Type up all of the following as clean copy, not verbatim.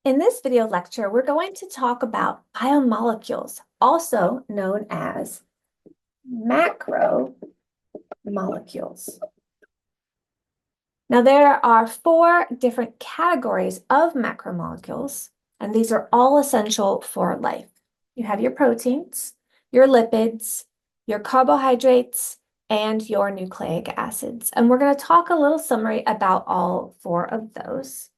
In this video lecture, we're going to talk about biomolecules, also known as macromolecules. Now, there are 4 different categories of macromolecules, and these are all essential for life. You have your proteins, your lipids, your carbohydrates, and your nucleic acids. And we're going to talk a little summary about all 4 of those.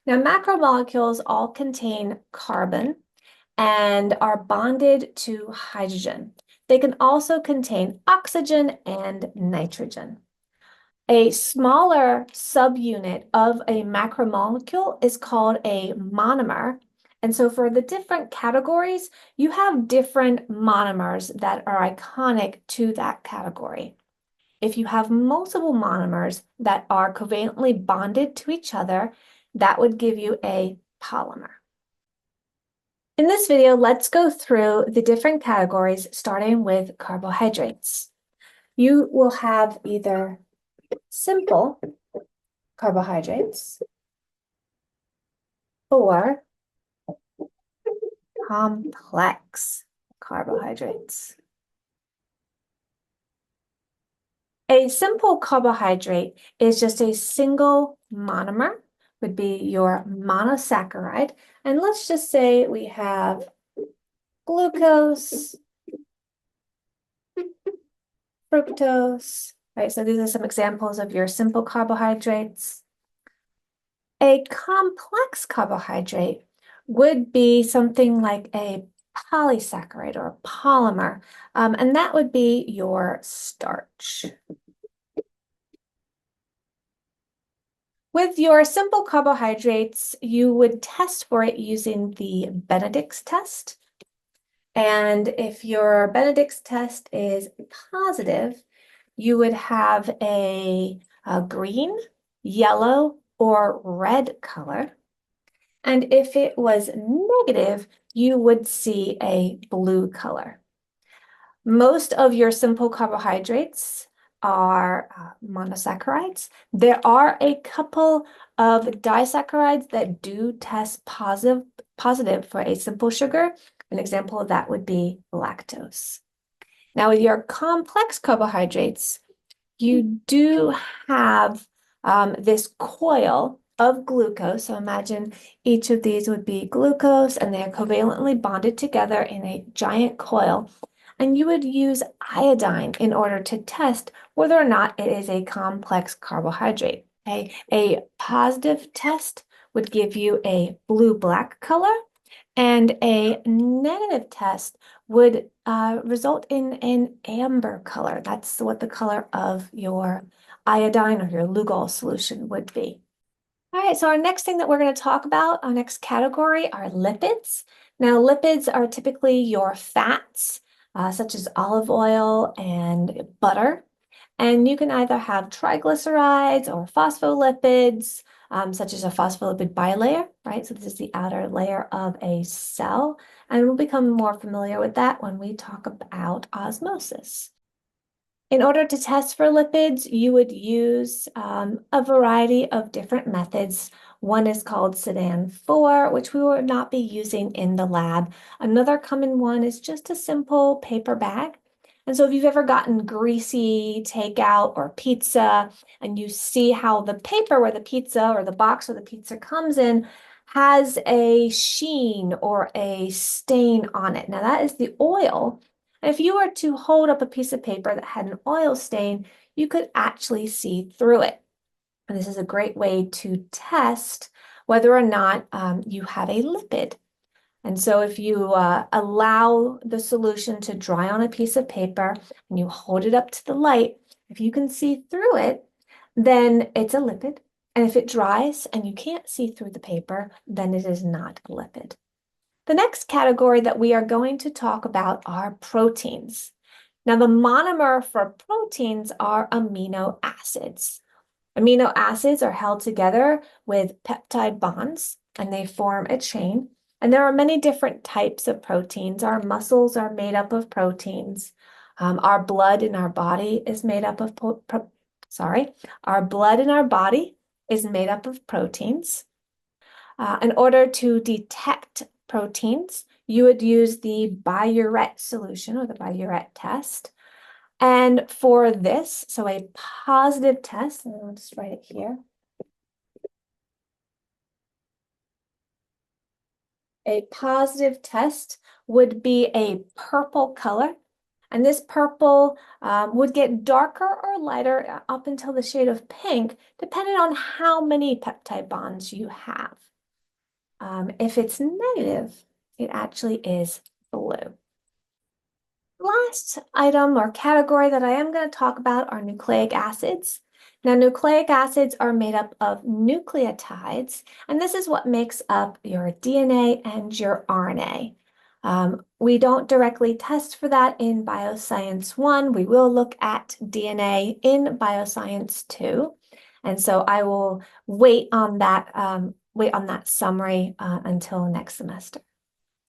Now, macromolecules all contain carbon and are bonded to hydrogen. They can also contain oxygen and nitrogen. A smaller subunit of a macromolecule is called a monomer. And so for the different categories, you have different monomers that are iconic to that category. If you have multiple monomers that are covalently bonded to each other, that would give you a polymer. In this video, let's go through the different categories, starting with carbohydrates. You will have either simple carbohydrates or complex carbohydrates. A simple carbohydrate is just a single monomer, would be your monosaccharide. And let's just say we have glucose, fructose, right? So these are some examples of your simple carbohydrates. A complex carbohydrate would be something like a polysaccharide or a polymer, and that would be your starch. With your simple carbohydrates, you would test for it using the Benedict's test. And if your Benedict's test is positive, you would have a green, yellow, or red color. And if it was negative, you would see a blue color. Most of your simple carbohydrates are monosaccharides. There are a couple of disaccharides that do test positive for a simple sugar. An example of that would be lactose. Now, with your complex carbohydrates, you do have this coil of glucose. So imagine each of these would be glucose, and they are covalently bonded together in a giant coil. And you would use iodine in order to test whether or not it is a complex carbohydrate. Okay? A positive test would give you a blue-black color, and a negative test would result in an amber color. That's what the color of your iodine or your Lugol solution would be. All right, so our next thing that we're going to talk about, our next category, are lipids. Now, lipids are typically your fats, such as olive oil and butter. And you can either have triglycerides or phospholipids, such as a phospholipid bilayer, right? So this is the outer layer of a cell. And we'll become more familiar with that when we talk about osmosis. In order to test for lipids, you would use a variety of different methods. One is called Sedan-4, which we will not be using in the lab. Another common one is just a simple paper bag. And so if you've ever gotten greasy takeout or pizza, and you see how the paper where the pizza or the box where the pizza comes in has a sheen or a stain on it. Now that is the oil. And if you were to hold up a piece of paper that had an oil stain, you could actually see through it. And this is a great way to test whether or not you have a lipid. And so if you allow the solution to dry on a piece of paper and you hold it up to the light, if you can see through it, then it's a lipid. And if it dries and you can't see through the paper, then it is not a lipid. The next category that we are going to talk about are proteins. Now, the monomer for proteins are amino acids. Amino acids are held together with peptide bonds, and they form a chain. And there are many different types of proteins. Our muscles are made up of proteins. Our blood in our body is made up of our blood in our body is made up of proteins. In order to detect proteins, you would use the Biuret solution or the Biuret test. And for this, so a positive test, and I'll just write it here. A positive test would be a purple color. And this purple would get darker or lighter up until the shade of pink, depending on how many peptide bonds you have. If it's negative, it actually is blue. Last item or category that I am going to talk about are nucleic acids. Now, nucleic acids are made up of nucleotides, and this is what makes up your DNA and your RNA. We don't directly test for that in Bioscience 1. We will look at DNA in Bioscience 2. And so I will wait on that summary until next semester.